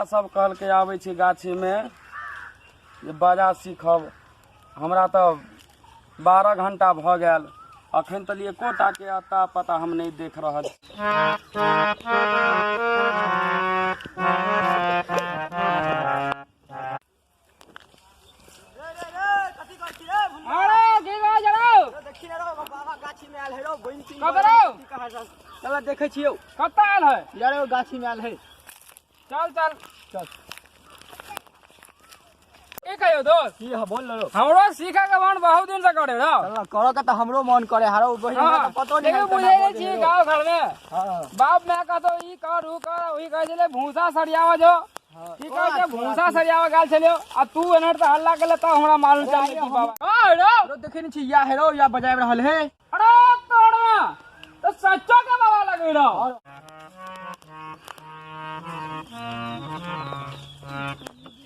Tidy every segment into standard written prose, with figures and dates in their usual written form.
सब कहल के आवे छी गाछी में जे बाजा सीखब। हमरा तो 12 घंटा भ गेल, अखन तक एकोटा के अता पता हम नहीं देख रहल। चल देखे छियो कत्ता आयल है यार गाछी में आयल है। चल चल चल के कहियो दोस्त की है बोल लो। हमरो सीखे के मन बहुत दिन से करे रहो। चल करो के तो हमरो मन करे हारो बहिन हाँ, तो पतो नहीं लेकिन बुझे छी गांव घर में हां बाप मैं कहतो ई कर उ कर ओही कह देले भूसा सरियावा जो ठीक है भूसा सरियावा गाल चलियो आ तू एनर त हल्ला केले त हमरा मालूम चाहिए कि बाबा ओ हेरो देखे नहीं छी या हेरो या बजाय रहल है। अरे तोड़वा तो सच्चो के बाबा लगे रहो।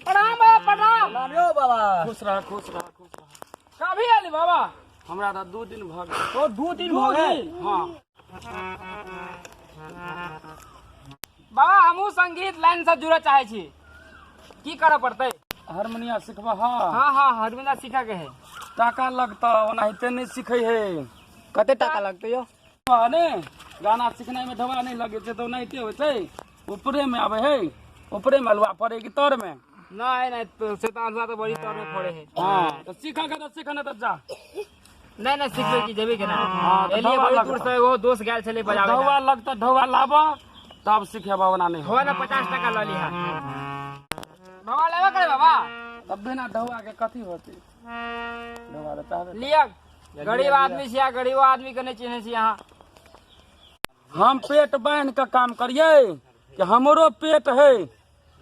प्रणाम बाबा प्रणाम। नामियो बाबा खुश रह खुश रह खुश रह। कभी आली बाबा? हमरा त 2 दिन भ गेल। तो 2 दिन हो गए। हां बाबा हमहू संगीत लाइन से जुड़े चाहे छी, की करे पड़ते? हारमोनिया सिखबा? हां हां हारमोनिया सीखे के है। टाका लगता ओनाहिते नहीं सीखे है। कते टाका लगते यो? ने गाना सीखने में दवा नहीं लगे छे तो नहीं होय छै। ऊपरे में आवे है, ऊपरे में हलवा पड़ेगी तोर में नहीं नहीं तो से हलवा तो बड़ी तोर में पड़े है। हां तो सीखा के तो सीखने तो जा नहीं नहीं सीखबे की जेबे के ना। हां एलिए बड़ी दूर से वो दोस्त गेल छले बजावे। ढौवा लगता ढौवा लाबा तब सीखे बाबा नहीं हो ना 50 टका ल लिहा। ढौवा लेबा करे बाबा तब बिना ढौवा के कथी होती? ढौवा तो चाहबे लिया। गरीब आदमी छिया, गरीब आदमी के नहीं चिन्हे छी यहां। हम पेट बांध के काम करिए कि हमरो पेट है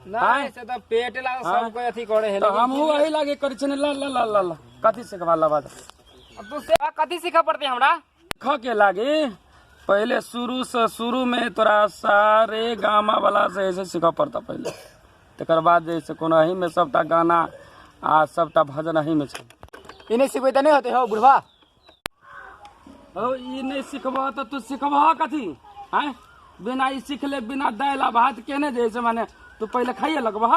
नहीं से तो पेट ला सब कोई अथी करे है। तो हमहू वही लागे करे छने ला ला ला ला कथी सिखवा ला बाद अब तू से कथी सिखा पड़ती हमरा ख के लागे। पहले शुरू में तोरा सारे गामा वाला से ऐसे सिखा पड़ता पहले, तकर बाद जैसे कोनो ही में सबटा गाना आ सबटा भजन ही में छै। इने सिखबे त नहीं होते हो बुढ़वा? ओ ई नहीं सिखबा तो तू सिखबा कथी हैं? बिना ई सीख ले बिना दाल आ भात केने जैसे माने तू पहले खाइए लगबा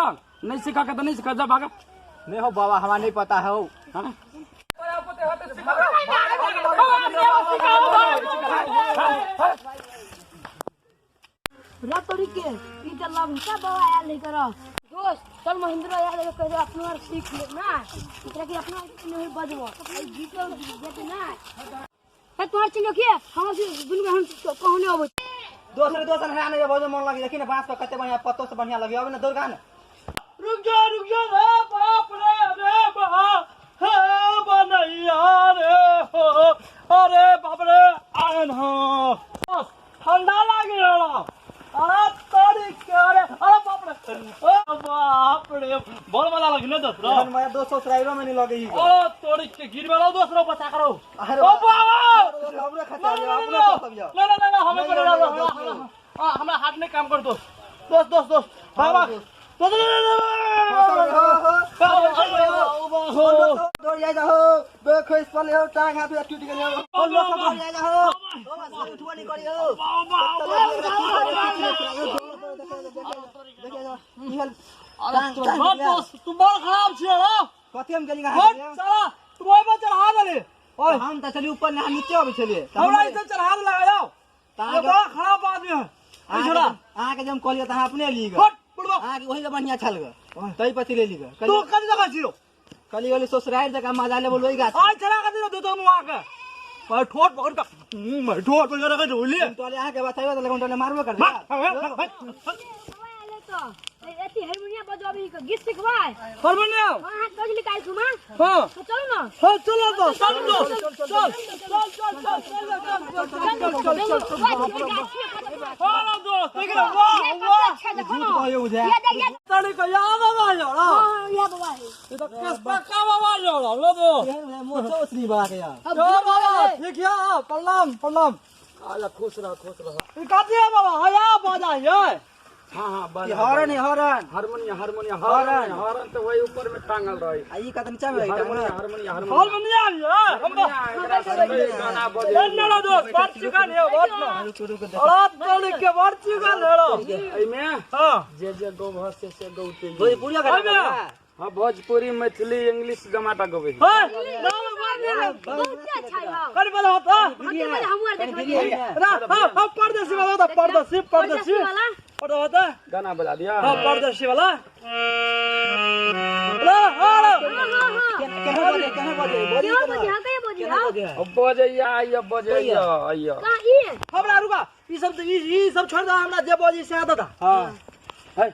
नहीं सिखा के तो नहीं सिखा जा भागा। नहीं हो बाबा हमारा नहीं पता है हो। हां रतोरी के ई त लंका बाबा आयल नहीं करो दोस्त। चल महेंद्र यार कह दे अपना और सीख ले ना एकरा के अपना नहीं बजबो ई गीत देते ना है तोहर चिन्ह के हम दुनु में हम कहने आबो। दोसर है ना बहुत मन लगी देखी ना बांस पर कते बढ़िया पत्तो से बढ़िया लगी अब ना दुर्गा ना। रुक जा रे बाप रे बहा हे बनैया रे हो अरे बाप रे आन हो ठंडा लागे रे। अरे तोरी के रे अरे बाप रे बोल वाला लगी ना दोस्त हम मैं 200 सराइरो में नहीं लगे ही। ओ तोरी के गिर वाला दोस्त रो बचा करो। अरे ओ बाबा हमरे खाता है अपने सब जाओ। ना हमें कर हमरा हाथ में काम कर दोस्त बाबा दौड़ जाए जाओ देखो इस पर हो टांग हाथ टूट गए हो और लोग दौड़ जाए जाओ बस उठवा नहीं करियो। तुम बहुत खराब छियो हो कथि हम गेली साला तुम ओइ पर चढ़ा देले। ओए हम त चली ऊपर ना नीचे आबे छलिए हमरा इधर चढ़ा लगाओ ये बड़ा खराब आदमी है। आ के जब कहलिए त अपने ली गए आ के वही से बढ़िया छल गए तई पति ले ली गए। तू कथि जगह छियो? कली गली ससुराल जगह मजा ले बोलई गा आज चला कर दे तो मुआ के पर ठोट पकड़ का मैं ठोट पर जरा के ढोली तो ले आ के बताइयो त लगन तो मारबो कर दे। बाबा आले तो एती हारमोनिया बजाबी के गीत सिखवाए हारमोनिया हां कजली काई सुमा। हां तो चलो ना हां चलो तो चल हां दोस्त देख लो वाह झूठ कहियो बुझा तड़ी को याद आ जाओ। हां या बाबा ये तो किस पक्का बाबा जाओ लो तो मोचो श्री बा के यार ओ बाबा ठीक है प्रणाम। आला खुश रह। ये काती है बाबा हया बजा ये हाँ हाँ ये हॉर्न है horn harmonium harmonium horn horn तो वही ऊपर में टांगल रही आई का नीचा में हारमोनियम हारमोनियम हारमोनियम गाना बजे नलो दोस्त बात चुका नहीं हो बहुत ना अलाप तोड़ के बात चुका लेलो एमे हां जे गो भाषा से गौते भोजपुरी का गाना हाँ भोजपुरी मैथिली इंग्लिश गमाटा गवे हां नाम मार दे बहुत अच्छा है कर बोला होता हमर देखबै ना हां परदेसी वाला होता परदेसी पढ़ो होता गाना बजा दिया हां परदेसी वाला ला हां केना बजे बोली अब बजैया आइया बजैया आइया हमरा रुका ई सब छोड़ दो हमरा जे बोली से आता था हां है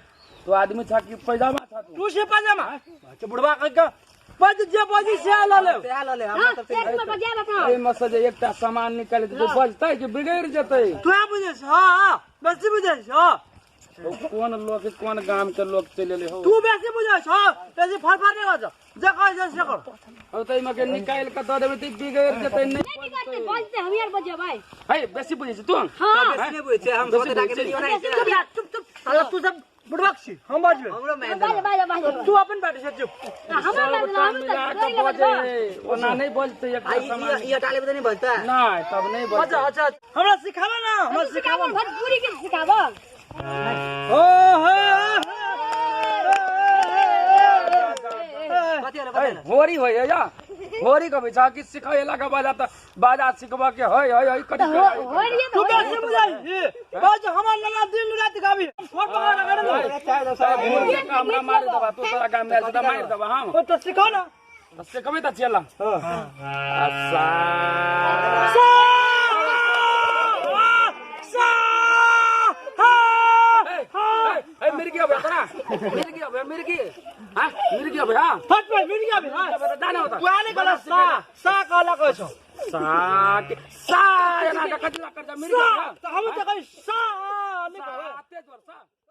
तो आदमी था कि पैजामा था तू से पजामा अच्छा बुढ़वा का बज जे बोली से ला ले हम तब से ए मसज एकटा सामान निकाल के बजतै कि बिगड़ जतै तू बुझे हां बेसी बुझे हां कौन लोग कौन गांव के लोग चले ले हो तू बेसी बुझे हां बेसी फरफर नहीं हो जे कह जे से कर और तै में के निकाल के द देबे त बिगड़ जतै नहीं बजते हम यार बजे भाई है बेसी बुझै छै तू हां बेसी नहीं बुझे हम सोचे राखे नहीं होना चुप यार चुप साला तू सब बुढ़वाक्षी हम बाजबे हमरो में बाजे तू अपन बैठ से चुप हमरा मिला के बजे ओना नहीं बोलते एक सामान ये टाले बता नहीं बजता नहीं तब नहीं बोलते अच्छा अच्छा हमरा सिखावा ना हमरा सिखावा भोजपुरी के सिखाबो ओ हो होरी होय या होरी कभी जा कि सिखाएला के बाजा सिखबा के होय होय होय कटी तू कैसे बुझाई बाज हमर लला दिन रात गावी फोट पकड़ कर दो हमरा मार दबा तू तोरा काम में से मार दबा हम ओ तो सिखा ना सिखबे त चला अच्छा मिर्गी अब तोरा मिर्गी हां मिर्गी अब हां फट पे मिल गया हां दाना होता तू आने कला सा काला कहछो सा ना का कटला कर जा मिर्गी तो हम तो